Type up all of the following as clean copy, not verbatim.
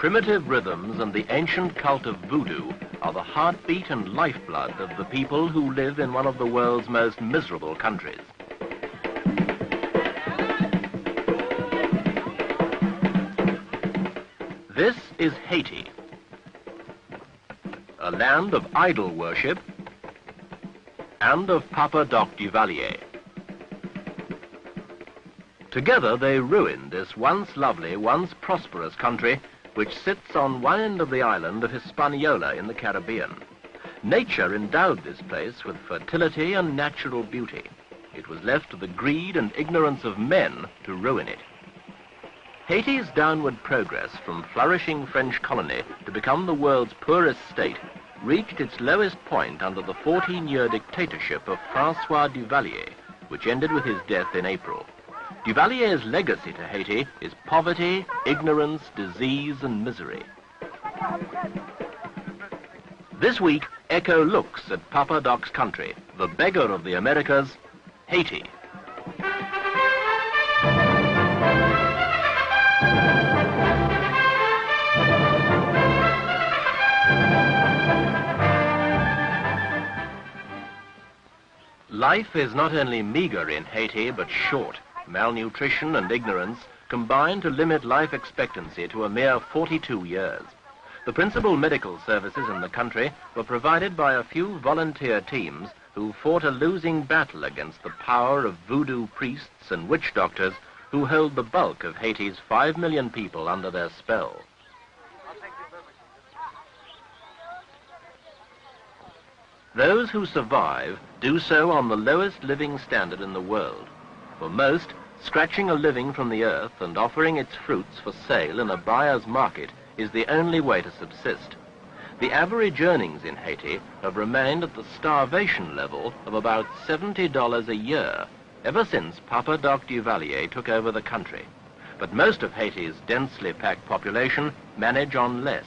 Primitive rhythms and the ancient cult of voodoo are the heartbeat and lifeblood of the people who live in one of the world's most miserable countries. This is Haiti, a land of idol worship and of Papa Doc Duvalier. Together they ruined this once lovely, once prosperous country which sits on one end of the island of Hispaniola in the Caribbean. Nature endowed this place with fertility and natural beauty. It was left to the greed and ignorance of men to ruin it. Haiti's downward progress from flourishing French colony to become the world's poorest state reached its lowest point under the 14-year dictatorship of François Duvalier, which ended with his death in April. Duvalier's legacy to Haiti is poverty, ignorance, disease, and misery. This week, Echo looks at Papa Doc's country, the beggar of the Americas, Haiti. Life is not only meager in Haiti, but short. Malnutrition and ignorance combine to limit life expectancy to a mere 42 years. The principal medical services in the country were provided by a few volunteer teams who fought a losing battle against the power of voodoo priests and witch doctors who hold the bulk of Haiti's 5 million people under their spell. Those who survive do so on the lowest living standard in the world. For most, scratching a living from the earth and offering its fruits for sale in a buyer's market is the only way to subsist. The average earnings in Haiti have remained at the starvation level of about $70 a year ever since Papa Doc Duvalier took over the country. But most of Haiti's densely packed population manage on less.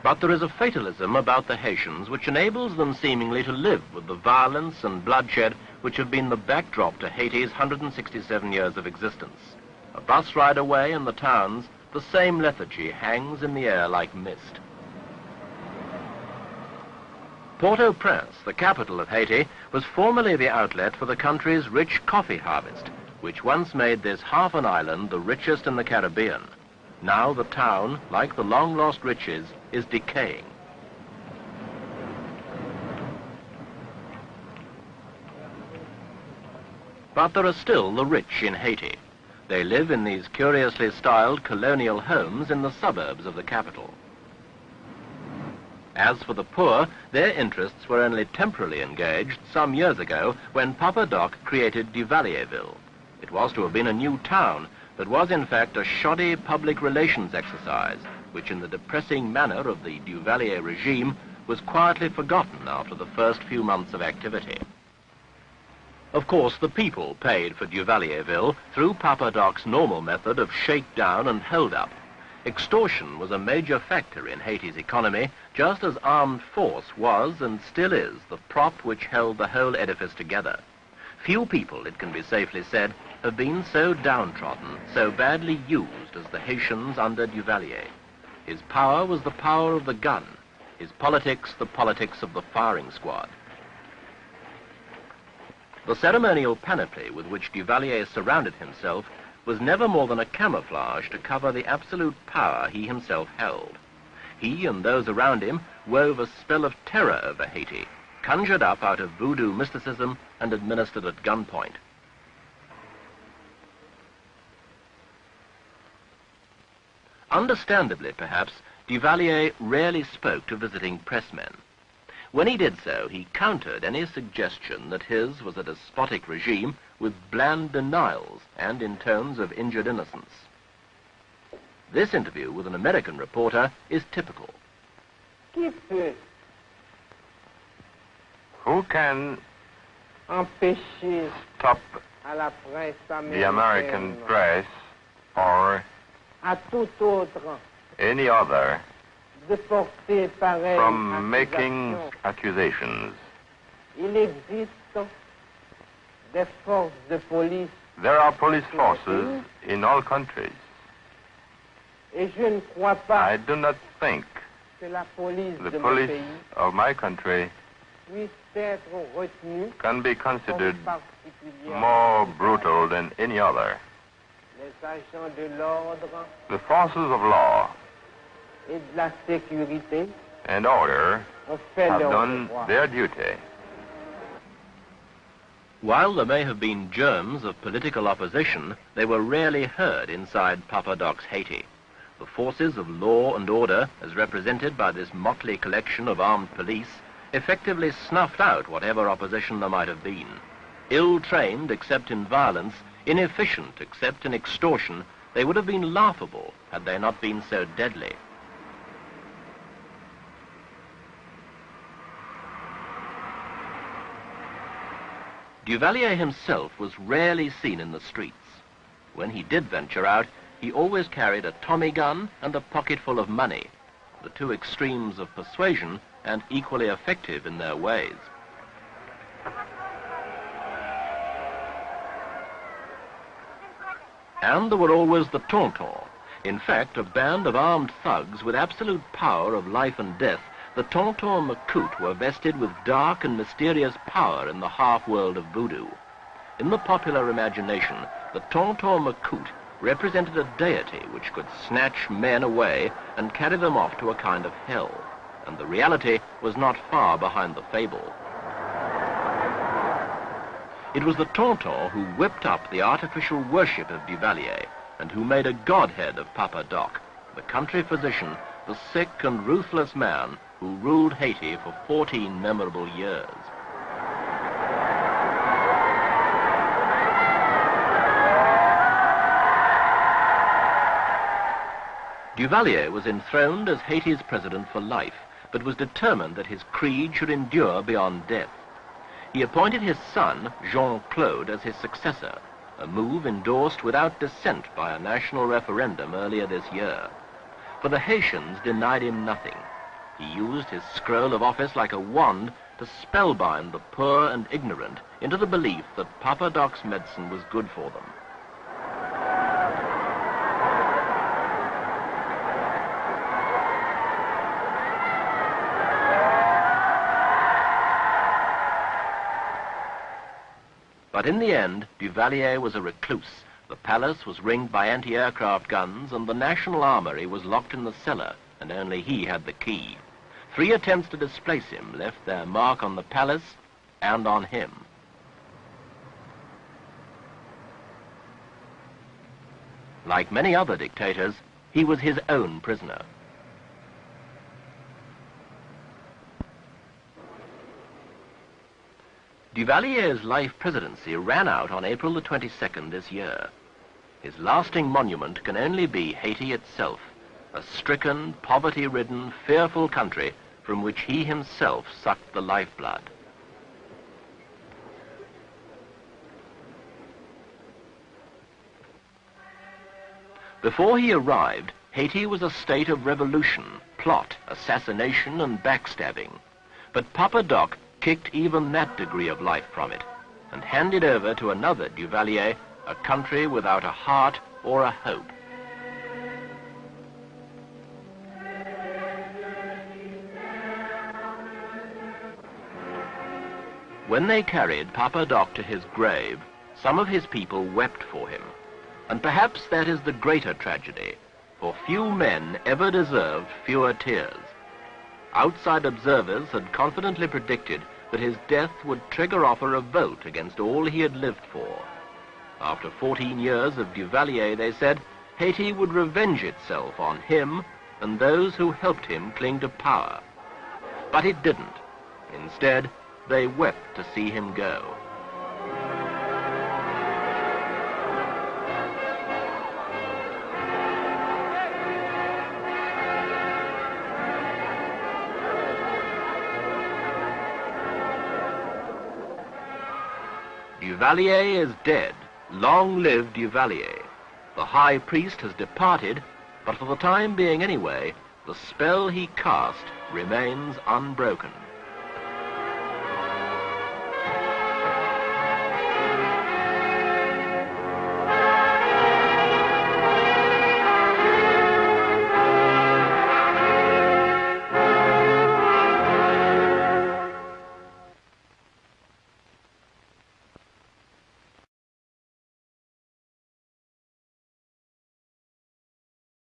But there is a fatalism about the Haitians which enables them seemingly to live with the violence and bloodshed which have been the backdrop to Haiti's 167 years of existence. A bus ride away in the towns, the same lethargy hangs in the air like mist. Port-au-Prince, the capital of Haiti, was formerly the outlet for the country's rich coffee harvest, which once made this half an island the richest in the Caribbean. Now the town, like the long-lost riches, is decaying. But there are still the rich in Haiti. They live in these curiously styled colonial homes in the suburbs of the capital. As for the poor, their interests were only temporarily engaged some years ago when Papa Doc created Duvalierville. It was to have been a new town, but was in fact a shoddy public relations exercise, which in the depressing manner of the Duvalier regime was quietly forgotten after the first few months of activity. Of course, the people paid for Duvalierville through Papa Doc's normal method of shakedown and hold-up. Extortion was a major factor in Haiti's economy, just as armed force was and still is the prop which held the whole edifice together. Few people, it can be safely said, have been so downtrodden, so badly used as the Haitians under Duvalier. His power was the power of the gun, his politics the politics of the firing squad. The ceremonial panoply with which Duvalier surrounded himself was never more than a camouflage to cover the absolute power he himself held. He and those around him wove a spell of terror over Haiti, conjured up out of voodoo mysticism and administered at gunpoint. Understandably, perhaps, Duvalier rarely spoke to visiting pressmen. When he did so, he countered any suggestion that his was a despotic regime with bland denials and in tones of injured innocence. This interview with an American reporter is typical. Who can stop the American press or à tout autre any other de porter pareille from making accusation. accusations. Il existe des forces de police There are police forces in all countries. et je ne crois pas I do not think que la police the de mon police pays of my country puisse être retenue can be comme considered particulièrement more brutal than any other. les agents de l'ordre The forces of law et de la sécurité and order ont fait have leur done devoir. their duty. While there may have been germs of political opposition, they were rarely heard inside Papa Doc's Haiti. The forces of law and order, as represented by this motley collection of armed police, effectively snuffed out whatever opposition there might have been. Ill-trained except in violence, inefficient except in extortion, they would have been laughable had they not been so deadly. Duvalier himself was rarely seen in the streets. When he did venture out, he always carried a Tommy gun and a pocketful of money, the two extremes of persuasion and equally effective in their ways. And there were always the Tontons. In fact, a band of armed thugs with absolute power of life and death, the Tonton Macoute were vested with dark and mysterious power in the half-world of voodoo. In the popular imagination, the Tonton Macoute represented a deity which could snatch men away and carry them off to a kind of hell, and the reality was not far behind the fable. It was the Tonton who whipped up the artificial worship of Duvalier and who made a godhead of Papa Doc, the country physician, the sick and ruthless man who ruled Haiti for 14 memorable years. Duvalier was enthroned as Haiti's president for life, but was determined that his creed should endure beyond death. He appointed his son, Jean-Claude, as his successor, a move endorsed without dissent by a national referendum earlier this year. For the Haitians denied him nothing. He used his scroll of office like a wand to spellbind the poor and ignorant into the belief that Papa Doc's medicine was good for them. But in the end, Duvalier was a recluse. The palace was ringed by anti-aircraft guns, and the National Armory was locked in the cellar, and only he had the key. 3 attempts to displace him left their mark on the palace and on him. Like many other dictators, he was his own prisoner. Duvalier's life presidency ran out on April the 22nd this year. His lasting monument can only be Haiti itself, a stricken, poverty-ridden, fearful country from which he himself sucked the lifeblood. Before he arrived, Haiti was a state of revolution, plot, assassination, and backstabbing. But Papa Doc kicked even that degree of life from it and handed over to another Duvalier a country without a heart or a hope. When they carried Papa Doc to his grave, some of his people wept for him. And perhaps that is the greater tragedy, for few men ever deserved fewer tears. Outside observers had confidently predicted that his death would trigger off a revolt against all he had lived for. After 14 years of Duvalier, they said, Haiti would revenge itself on him and those who helped him cling to power. But it didn't. Instead, they wept to see him go. Duvalier is dead. Long live Duvalier. The high priest has departed, But for the time being anyway, the spell he cast remains unbroken.